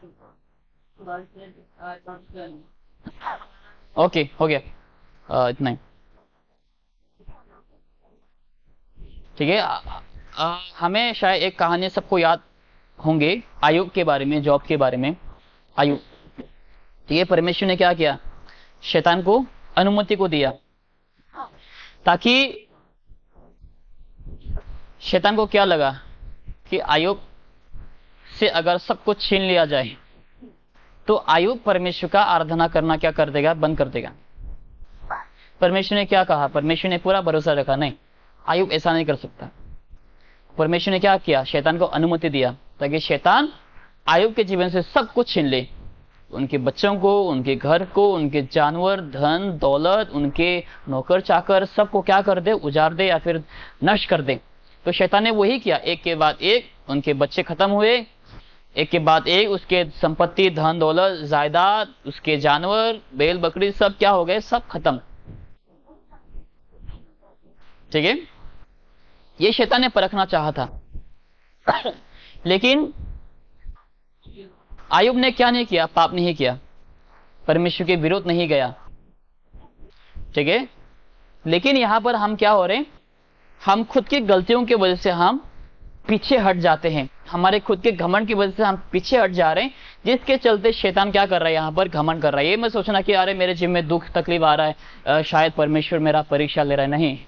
concerned. Okay, हो गया, इतना ही। ठीक है, हमें शायद एक कहानी सबको याद होंगे आयुब के बारे में, जॉब के बारे में। आयुब, ठीक है, परमेश्वर ने क्या किया, शैतान को अनुमति को दिया, ताकि शैतान को क्या लगा कि आयुब से अगर सब कुछ छीन लिया जाए तो आयुब परमेश्वर का आराधना करना क्या कर देगा, बंद कर देगा। परमेश्वर ने क्या कहा, परमेश्वर ने पूरा भरोसा रखा, नहीं, आयुब ऐसा नहीं कर सकता। परमेश्वर ने क्या किया, शैतान को अनुमति दिया ताकि शैतान आयुब के जीवन से सब कुछ छीन ले, उनके बच्चों को, उनके घर को, उनके जानवर, धन दौलत, उनके नौकर चाकर, सबको क्या कर दे, उजाड़ दे या फिर नष्ट कर दे। तो शैतान ने वही किया, एक के बाद एक उनके बच्चे खत्म हुए, एक के बाद एक उसके संपत्ति, धन दौलत, जायदाद, उसके जानवर, बैल बकरी, सब क्या हो गए, सब खत्म। ठीक है, ये शैतान ने परखना चाहा था लेकिन आयुब ने क्या नहीं किया, पाप नहीं किया, परमेश्वर के विरोध नहीं गया। ठीक है, लेकिन यहां पर हम क्या हो रहे हैं, हम खुद की गलतियों की वजह से हम पीछे हट जाते हैं, हमारे खुद के घमंड की वजह से हम पीछे हट जा रहे हैं, जिसके चलते शैतान क्या कर रहा है, यहाँ पर घमंड कर रहा है। ये मैं सोचना कि अरे मेरे जीवन में दुख तकलीफ आ रहा है, शायद परमेश्वर मेरा परीक्षा ले रहा है, नहीं,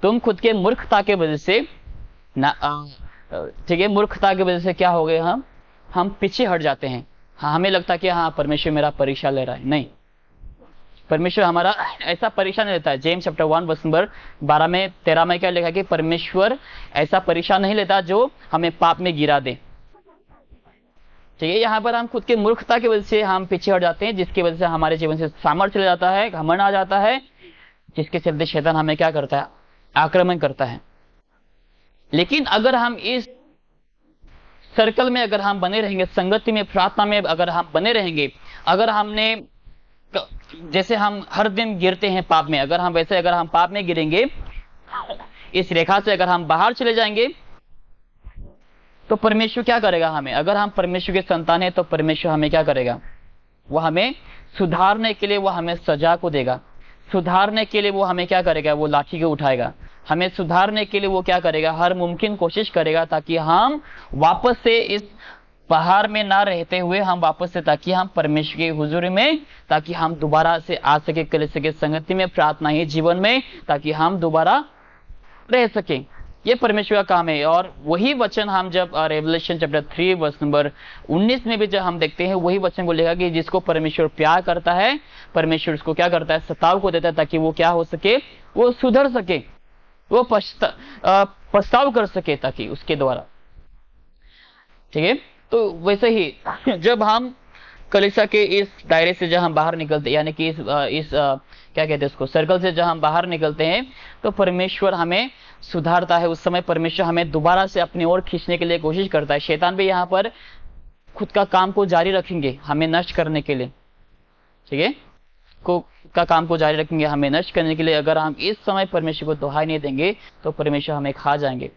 तुम खुद के मूर्खता के वजह से ठीक है, मूर्खता की वजह से क्या हो गए, हम हम पीछे हट जाते हैं। हाँ, हमें लगता है कि हाँ परमेश्वर मेरा परीक्षा ले रहा है। नहीं, परमेश्वर हमारा ऐसा परीक्षा नहीं लेता है। जेम्स चैप्टर 1 वर्स नंबर 12 में 13 में क्या लिखा है कि परमेश्वर ऐसा परीक्षा नहीं लेता जो हमें पाप में गिरा दे। ठीक है, यहाँ पर हम खुद के मूर्खता की वजह से हम पीछे हट जाते हैं, जिसकी वजह से हमारे जीवन से सामर्थ्य चला जाता है, घमंड आ जाता है, जिसके चलते शैतान हमें क्या करता है, आक्रमण करता है। लेकिन अगर हम इस सर्कल में अगर हम बने रहेंगे, संगति में, प्रार्थना में अगर हम बने रहेंगे, अगर हमने जैसे हम हर दिन गिरते हैं पाप में, अगर हम वैसे अगर हम पाप में गिरेंगे, इस रेखा से अगर हम बाहर चले जाएंगे, तो परमेश्वर क्या करेगा हमें? अगर हम परमेश्वर के संतान हैं तो परमेश्वर हमें क्या करेगा? वो हमें सुधारने के लिए वो हमें सजा को देगा। सुधारने के लिए वो हमें क्या करेगा? वो लाठी को उठाएगा। हमें सुधारने के लिए वो क्या करेगा? हर मुमकिन कोशिश करेगा ताकि हम वापस से इस पहाड़ में ना रहते हुए हम वापस से, ताकि हम परमेश्वर के हुजूर में, ताकि हम दोबारा से आ सके कलीसिया के संगति में, प्रार्थना ही जीवन में, ताकि हम दोबारा रह सके। ये परमेश्वर का काम है। और वही वचन हम जब रेवलेशन चैप्टर 3 वर्स नंबर 19 में भी जब हम देखते हैं, वही वचन को लिखा कि जिसको परमेश्वर प्यार करता है, परमेश्वर उसको क्या करता है? सताव को देता है, ताकि वो क्या हो सके? वो सुधर सके, वो पछताव कर सके, ताकि उसके द्वारा। ठीक है, तो वैसे ही जब हम कलीसिया के इस दायरे से जब हम बाहर निकलते, यानी कि इस क्या कहते हैं उसको, सर्कल से जब हम बाहर निकलते हैं, तो परमेश्वर हमें सुधारता है। उस समय परमेश्वर हमें दोबारा से अपनी ओर खींचने के लिए कोशिश करता है। शैतान भी यहाँ पर खुद का काम को जारी रखेंगे हमें नष्ट करने के लिए। ठीक है, का काम को जारी रखेंगे हमें नष्ट करने के लिए। अगर हम इस समय परमेश्वर को दुहाई नहीं देंगे तो परमेश्वर हमें खा जाएंगे।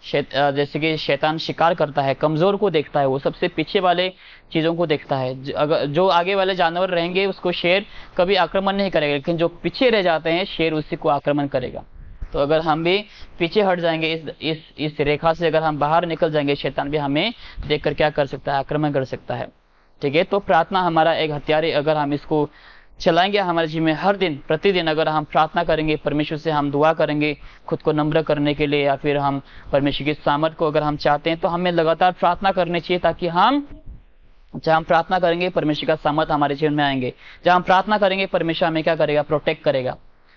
जैसे कि शैतान शिकार करता है, कमजोर को देखता है, वो सबसे पीछे वाले चीजों को देखता है। अगर जो आगे वाले जानवर रहेंगे उसको शेर कभी आक्रमण नहीं करेगा, लेकिन जो पीछे रह जाते हैं शेर उसी को आक्रमण करेगा। तो अगर हम भी पीछे हट जाएंगे, इस रेखा से अगर हम बाहर निकल जाएंगे, शैतान भी हमें देखकर क्या कर सकता है? आक्रमण कर सकता है। ठीक है, तो प्रार्थना हमारा एक हथियार है। अगर हम इसको चलाएंगे हमारे जीवन में, हर दिन प्रतिदिन अगर हम प्रार्थना करेंगे, परमेश्वर से हम दुआ करेंगे खुद को नम्र करने के लिए, या फिर हम परमेश्वर की सामर्थ को अगर हम चाहते हैं, तो हमें लगातार प्रार्थना करनी चाहिए, ताकि हम जहाँ हम प्रार्थना करेंगे परमेश्वर का सामर्थ हमारे जीवन में आएंगे। जहाँ हम प्रार्थना करेंगे परमेश्वर हमें क्या करेगा? प्रोटेक्ट करेगा।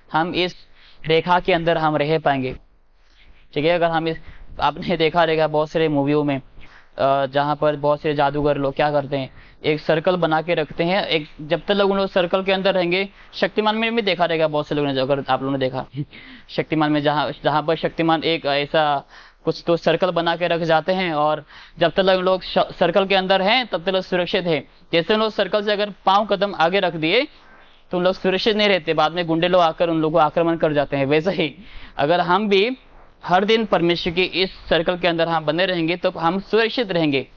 हम इस रेखा के अंदर हम रह पाएंगे। ठीक है, अगर हम इस, आपने देखा रहेगा बहुत सारे मूवियों में जहाँ पर बहुत से जादूगर लोग क्या करते हैं, एक सर्कल बना के रखते हैं। एक जब तक लोग उन लोग सर्कल के अंदर रहेंगे, शक्तिमान में भी देखा रहेगा बहुत से लोगों ने, अगर आप लोगों ने देखा शक्तिमान में, जहाँ पर शक्तिमान एक ऐसा कुछ तो सर्कल बना के रख जाते हैं, और जब तक लोग सर्कल के अंदर हैं तब तक लोग सुरक्षित है। जैसे लोग सर्कल से अगर पांव कदम आगे रख दिए तो लोग सुरक्षित नहीं रहते, बाद में गुंडे लोग आकर उन लोगों को आक्रमण कर जाते हैं। वैसे ही अगर हम भी हर दिन परमेश्वर की इस सर्कल के अंदर हम बने रहेंगे तो हम सुरक्षित रहेंगे।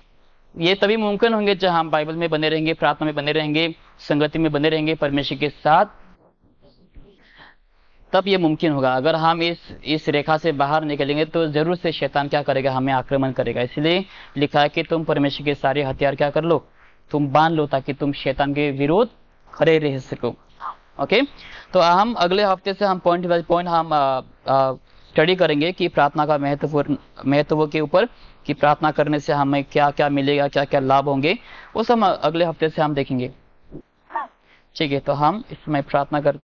ये तभी मुमकिन होंगे जब हम बाइबल में बने रहेंगे, प्रार्थना में बने रहेंगे, संगति में बने रहेंगे परमेश्वर के साथ, तब ये मुमकिन होगा। अगर हम इस रेखा से बाहर निकलेंगे तो जरूर से शैतान क्या करेगा? हमें आक्रमण करेगा। इसलिए लिखा है कि तुम परमेश्वर के सारे हथियार क्या कर लो? तुम बांध लो, ताकि तुम शैतान के विरोध खड़े रह सको। ओके, तो हम अगले हफ्ते से हम पॉइंट बाय पॉइंट हम स्टडी करेंगे कि प्रार्थना का महत्व के ऊपर, कि प्रार्थना करने से हमें क्या क्या मिलेगा, क्या क्या लाभ होंगे, वो सब अगले हफ्ते से हम देखेंगे। ठीक है, तो हम इस समय प्रार्थना करते